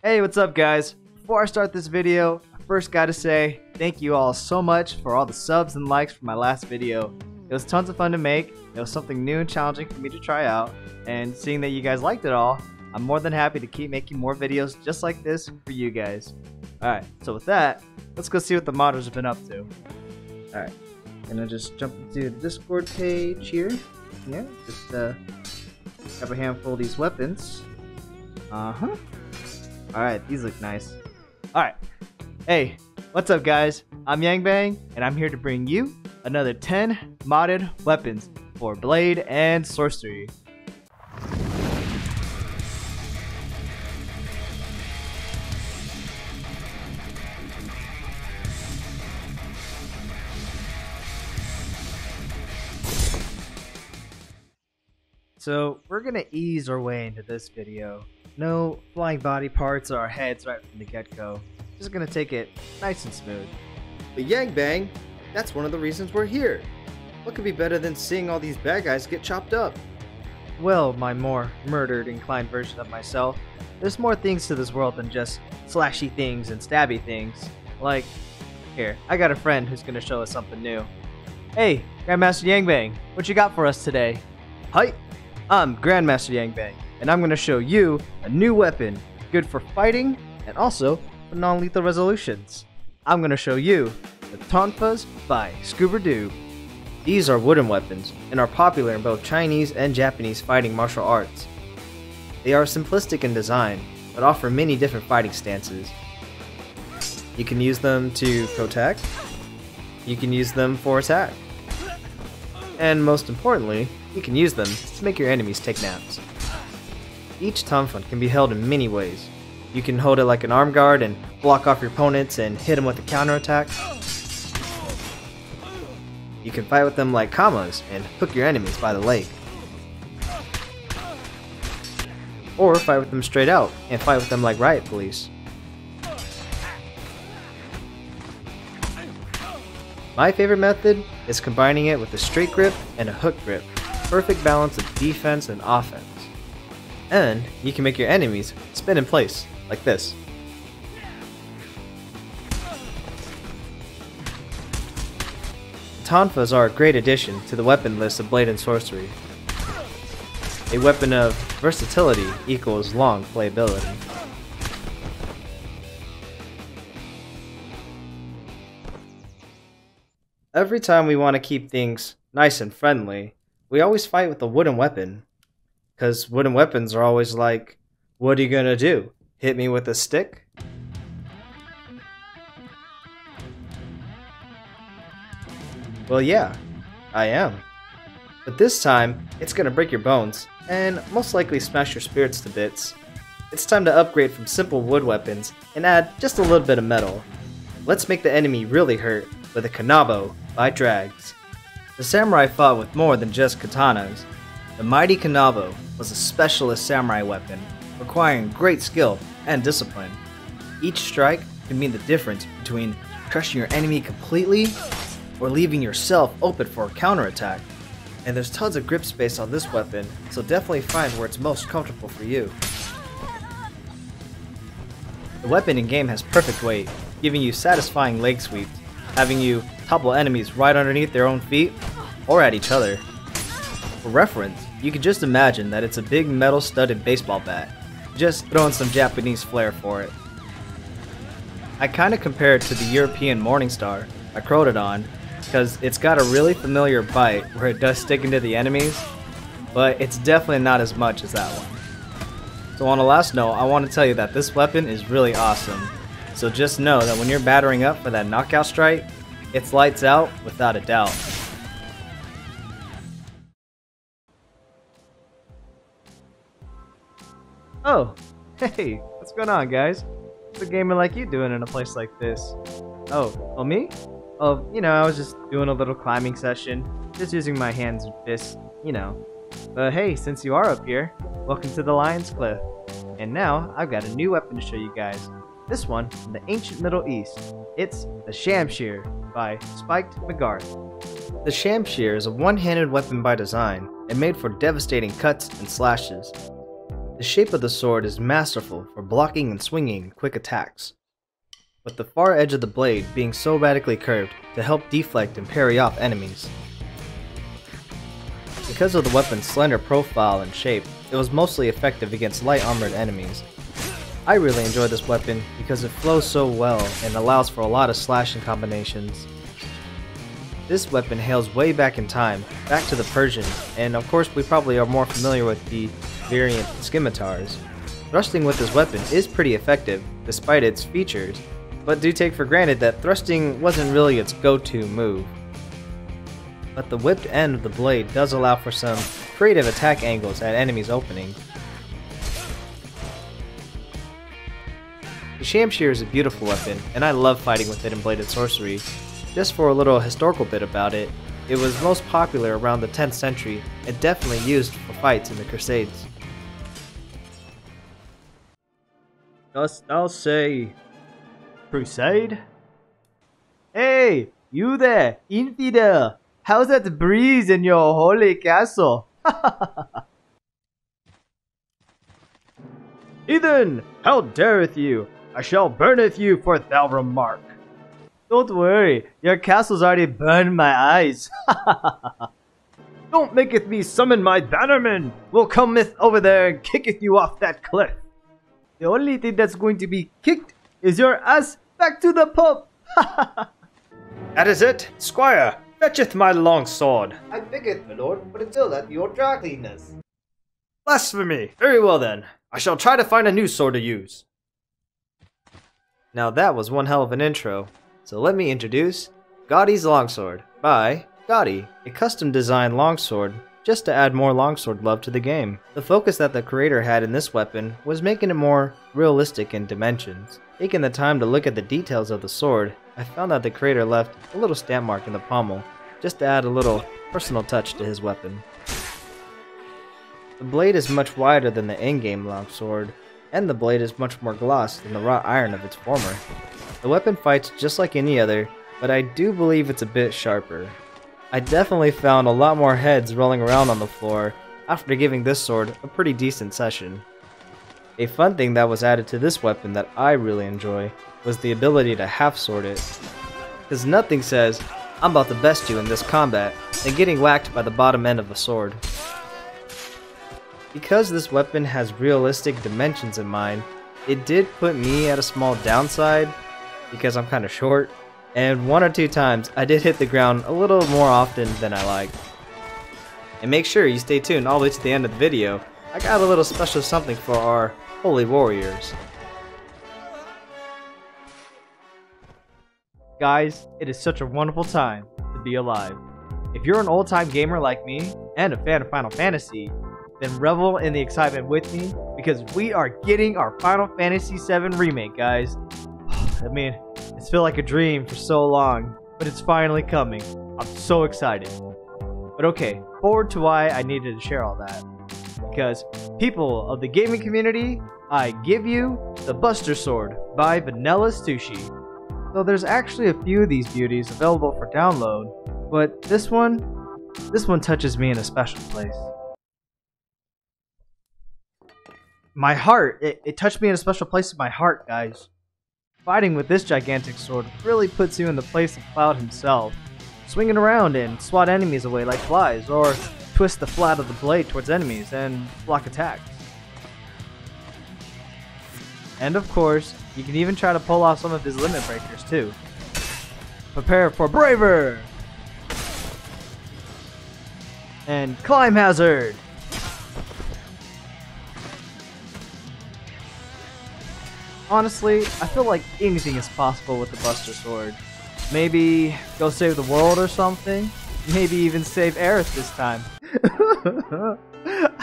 Hey, what's up guys? Before I start this video, I first gotta say thank you all so much for all the subs and likes for my last video. It was tons of fun to make, it was something new and challenging for me to try out, and seeing that you guys liked it all, I'm more than happy to keep making more videos just like this for you guys. Alright, so with that, let's go see what the modders have been up to. Alright, gonna just jump into the Discord page here. Yeah, just grab a handful of these weapons. Alright, these look nice. Alright, hey, what's up guys? I'm Yangbang, and I'm here to bring you another 10 modded weapons for Blade and Sorcery. So, we're gonna ease our way into this video. No flying body parts or our heads right from the get-go. Just gonna take it nice and smooth. But Yangbang, that's one of the reasons we're here. What could be better than seeing all these bad guys get chopped up? Well, my more murdered inclined version of myself, there's more things to this world than just slashy things and stabby things. Like, here, I got a friend who's gonna show us something new. Hey, Grandmaster Yangbang, what you got for us today? Hi, I'm Grandmaster Yangbang, and I'm gonna show you a new weapon, good for fighting and also for non-lethal resolutions. I'm gonna show you the Tonfas by Scooberdoob. These are wooden weapons and are popular in both Chinese and Japanese fighting martial arts. They are simplistic in design, but offer many different fighting stances. You can use them to protect, you can use them for attack, and most importantly, you can use them to make your enemies take naps. Each Tonfa can be held in many ways. You can hold it like an arm guard and block off your opponents and hit them with a counterattack. You can fight with them like kamas and hook your enemies by the leg. Or fight with them straight out and fight with them like riot police. My favorite method is combining it with a straight grip and a hook grip. Perfect balance of defense and offense. And you can make your enemies spin in place, like this. Tonfas are a great addition to the weapon list of Blade and Sorcery. A weapon of versatility equals long playability. Every time we want to keep things nice and friendly, we always fight with a wooden weapon. Because wooden weapons are always like, what are you gonna do? Hit me with a stick? Well yeah, I am. But this time, it's gonna break your bones, and most likely smash your spirits to bits. It's time to upgrade from simple wood weapons and add just a little bit of metal. Let's make the enemy really hurt with a Kanabo by Drags. The samurai fought with more than just katanas. The mighty Kanabo was a specialist samurai weapon, requiring great skill and discipline. Each strike can mean the difference between crushing your enemy completely or leaving yourself open for a counterattack. And there's tons of grip space on this weapon, so definitely find where it's most comfortable for you. The weapon in-game has perfect weight, giving you satisfying leg sweeps, having you topple enemies right underneath their own feet or at each other. For reference, you can just imagine that it's a big metal studded baseball bat. Just throw in some Japanese flair for it. I kinda compare it to the European Morningstar by Crusader because it's got a really familiar bite where it does stick into the enemies, but it's definitely not as much as that one. So on a last note, I want to tell you that this weapon is really awesome. So just know that when you're battering up for that knockout strike, it's lights out without a doubt. Oh, hey, what's going on guys? What's a gamer like you doing in a place like this? Oh, me? Oh, you know, I was just doing a little climbing session, just using my hands and fists, you know. But hey, since you are up here, welcome to the Lion's Cliff. And now, I've got a new weapon to show you guys. This one from the ancient Middle East. It's the Shamshir by SpikedMcGarth. The Shamshir is a one-handed weapon by design, and made for devastating cuts and slashes. The shape of the sword is masterful for blocking and swinging quick attacks, with the far edge of the blade being so radically curved to help deflect and parry off enemies. Because of the weapon's slender profile and shape, it was mostly effective against light armored enemies. I really enjoy this weapon because it flows so well and allows for a lot of slashing combinations. This weapon hails way back in time, back to the Persians, and of course we probably are more familiar with the variant scimitars. Thrusting with this weapon is pretty effective, despite its features, but do take for granted that thrusting wasn't really its go-to move. But the whipped end of the blade does allow for some creative attack angles at enemies' openings. The Shamshir is a beautiful weapon, and I love fighting with it in Blade and Sorcery. Just for a little historical bit about it, it was most popular around the 10th century and definitely used for fights in the Crusades. Dost thou say Crusade? Hey, you there, infidel! How's that breeze in your holy castle? Heathen! How dareth you? I shall burneth you for thou remark. Don't worry, your castle's already burned my eyes. Don't maketh me summon my bannerman. We'll cometh over there and kicketh you off that cliff. The only thing that's going to be kicked is your ass back to the pub. That is it, squire. Fetcheth my long sword. I beggeth, my lord, but it's still at your dry cleanness. Blasphemy! Very well then. I shall try to find a new sword to use. Now that was one hell of an intro, so let me introduce Ghotty's Longsword by Ghotty, a custom designed longsword just to add more longsword love to the game. The focus that the creator had in this weapon was making it more realistic in dimensions. Taking the time to look at the details of the sword, I found that the creator left a little stamp mark in the pommel, just to add a little personal touch to his weapon. The blade is much wider than the in-game longsword, and the blade is much more glossed than the wrought iron of its former. The weapon fights just like any other, but I do believe it's a bit sharper. I definitely found a lot more heads rolling around on the floor after giving this sword a pretty decent session. A fun thing that was added to this weapon that I really enjoy was the ability to half-sword it. Because nothing says, I'm about to best you in this combat, than getting whacked by the bottom end of a sword. Because this weapon has realistic dimensions in mind, it did put me at a small downside, because I'm kinda short, and one or two times I did hit the ground a little more often than I like. And make sure you stay tuned all the way to the end of the video. I got a little special something for our holy warriors. Guys, it is such a wonderful time to be alive. If you're an old-time gamer like me, and a fan of Final Fantasy, then revel in the excitement with me, because we are getting our Final Fantasy VII Remake, guys. I mean, it's felt like a dream for so long, but it's finally coming. I'm so excited. But okay, forward to why I needed to share all that. Because, people of the gaming community, I give you the Buster Sword by VanillaSushi. So there's actually a few of these beauties available for download, but this one touches me in a special place. My heart, it touched me in a special place in my heart, guys. Fighting with this gigantic sword really puts you in the place of Cloud himself. Swinging around and swat enemies away like flies, or twist the flat of the blade towards enemies and block attacks. And of course, you can even try to pull off some of his limit breakers too. Prepare for Braver! And Climb Hazard! Honestly, I feel like anything is possible with the Buster Sword. Maybe go save the world or something? Maybe even save Aerith this time.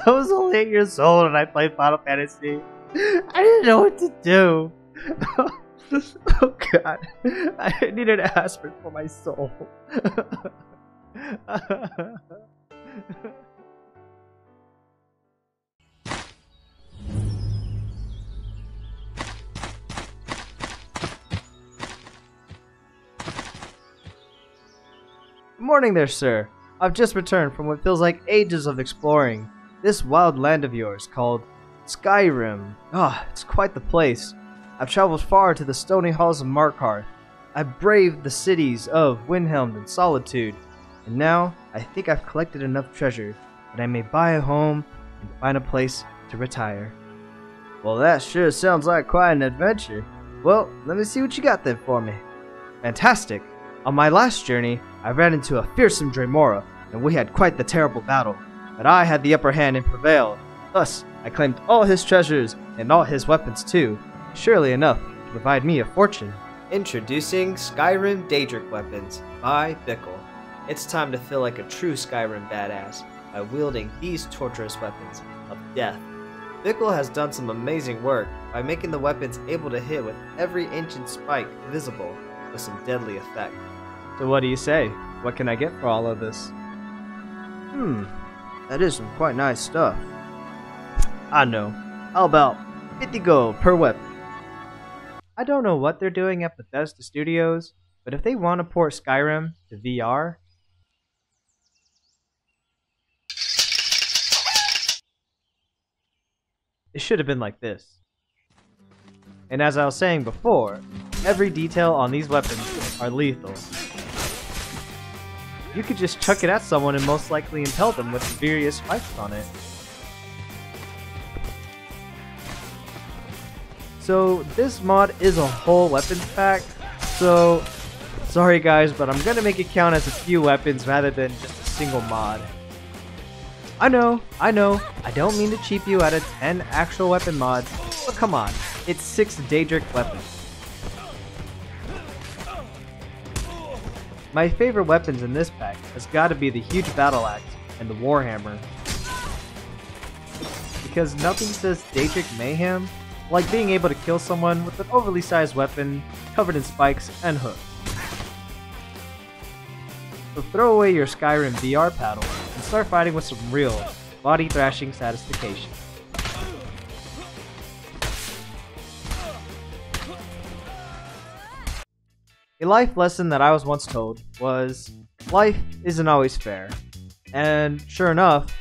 I was only 8 years old and I played Final Fantasy. I didn't know what to do. Oh god. I needed aspirin for my soul. Good morning there, sir. I've just returned from what feels like ages of exploring this wild land of yours called Skyrim. Ah, it's quite the place. I've traveled far to the stony halls of Markarth. I've braved the cities of Windhelm and Solitude. And now, I think I've collected enough treasure that I may buy a home and find a place to retire. Well, that sure sounds like quite an adventure. Well, let me see what you got there for me. Fantastic! On my last journey, I ran into a fearsome Dremora, and we had quite the terrible battle. But I had the upper hand and prevailed. Thus, I claimed all his treasures and all his weapons too, surely enough to provide me a fortune. Introducing Skyrim Daedric Weapons by Bickle. It's time to feel like a true Skyrim badass by wielding these torturous weapons of death. Bickle has done some amazing work by making the weapons able to hit with every ancient spike visible with some deadly effect. So what do you say? What can I get for all of this? That is some quite nice stuff. I know. How about 50 gold per weapon? I don't know what they're doing at Bethesda Studios, but if they want to port Skyrim to VR, it should have been like this. And as I was saying before, every detail on these weapons are lethal. You could just chuck it at someone and most likely impale them with various spikes on it. So this mod is a whole weapons pack, so sorry guys, but I'm gonna make it count as a few weapons rather than just a single mod. I know, I don't mean to cheap you out of 10 actual weapon mods, but come on, it's 6 Daedric weapons. My favorite weapons in this pack has got to be the huge battle axe and the warhammer. Because nothing says Daedric mayhem like being able to kill someone with an overly sized weapon covered in spikes and hooks. So throw away your Skyrim VR paddle and start fighting with some real body thrashing satisfaction. A life lesson that I was once told was, life isn't always fair. And sure enough,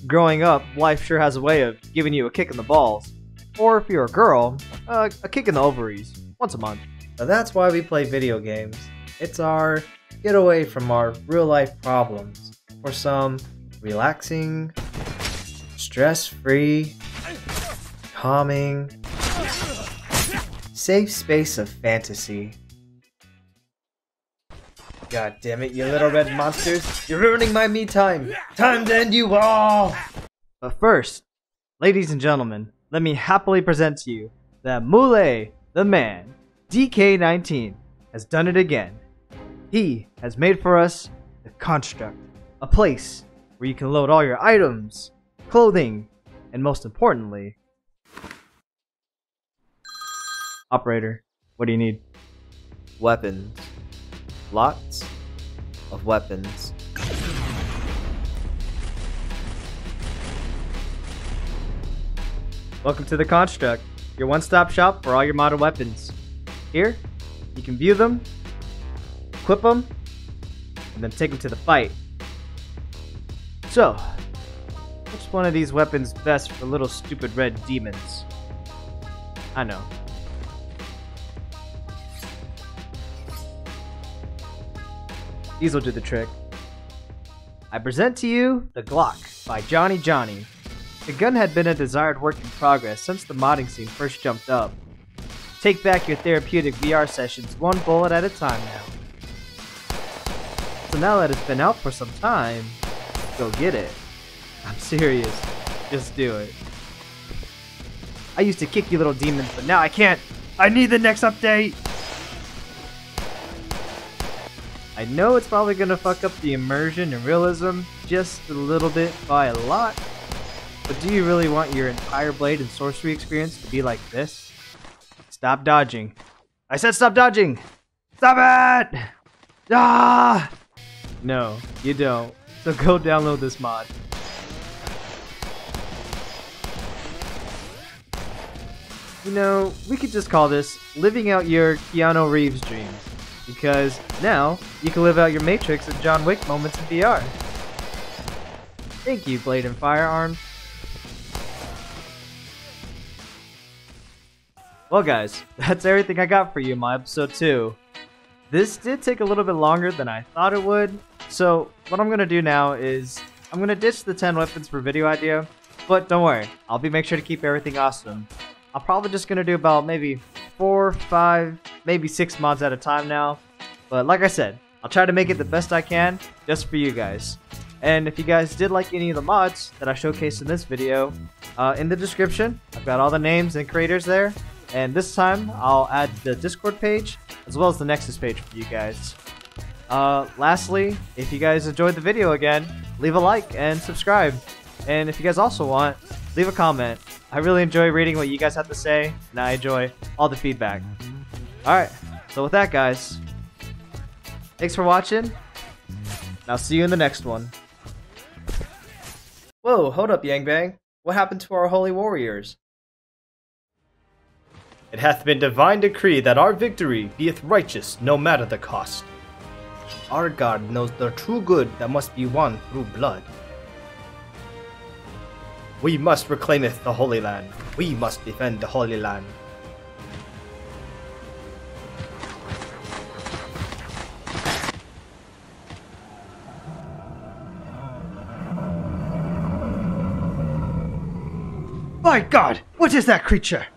growing up, life sure has a way of giving you a kick in the balls. Or if you're a girl, a kick in the ovaries, once a month. But that's why we play video games. It's our getaway from our real life problems. For some relaxing, stress-free, calming, safe space of fantasy. God damn it, you little red monsters! You're ruining my me time! Time to end you all! But first, ladies and gentlemen, let me happily present to you that Mule, the man, DK19, has done it again. He has made for us the Construct, a place where you can load all your items, clothing, and most importantly, operator, what do you need? Weapons. Lots of weapons. Welcome to the Construct, your one-stop shop for all your modern weapons. Here, you can view them, equip them, and then take them to the fight. So, which one of these weapons best for little stupid red demons? I know. These will do the trick. I present to you the Glock by Johnny. The gun had been a desired work in progress since the modding scene first jumped up. Take back your therapeutic VR sessions one bullet at a time now. So now that it's been out for some time, go get it. I'm serious, just do it. I used to kick you little demons, but now I can't. I need the next update! I know it's probably gonna fuck up the immersion and realism just a little bit by a lot, but do you really want your entire Blade and Sorcery experience to be like this? Stop dodging. I said stop dodging! Stop it! Ah! No, you don't. So go download this mod. You know, we could just call this living out your Keanu Reeves dreams. Because now, you can live out your Matrix and John Wick moments in VR. Thank you, Blade and Firearms. Well guys, that's everything I got for you in my episode 2. This did take a little bit longer than I thought it would, so what I'm going to do now is I'm going to ditch the 10 weapons per video idea, but don't worry, I'll make sure to keep everything awesome. I'm probably just going to do about maybe 4, 5, maybe 6 mods at a time now, but like I said, I'll try to make it the best I can just for you guys. And if you guys did like any of the mods that I showcased in this video, in the description, I've got all the names and creators there. And this time, I'll add the Discord page, as well as the Nexus page for you guys. Lastly, if you guys enjoyed the video again, leave a like and subscribe. And if you guys also want, leave a comment. I really enjoy reading what you guys have to say, and I enjoy all the feedback. Alright, so with that guys, thanks for watching, and I'll see you in the next one. Whoa, hold up, Yangbang. What happened to our holy warriors? It hath been divine decree that our victory beeth righteous no matter the cost. Our God knows the true good that must be won through blood. We must reclaimeth the Holy Land. We must defend the Holy Land. My God, what is that creature?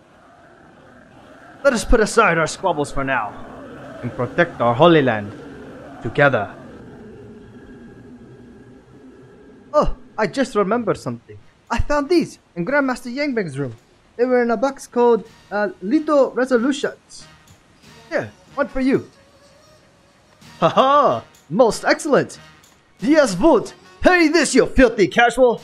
Let us put aside our squabbles for now and protect our Holy Land together. Oh, I just remembered something. I found these in Grandmaster Yangbang's room. They were in a box called Little Resolutions. Here, one for you. Haha, most excellent. Yes, vote. Pay this, you filthy casual.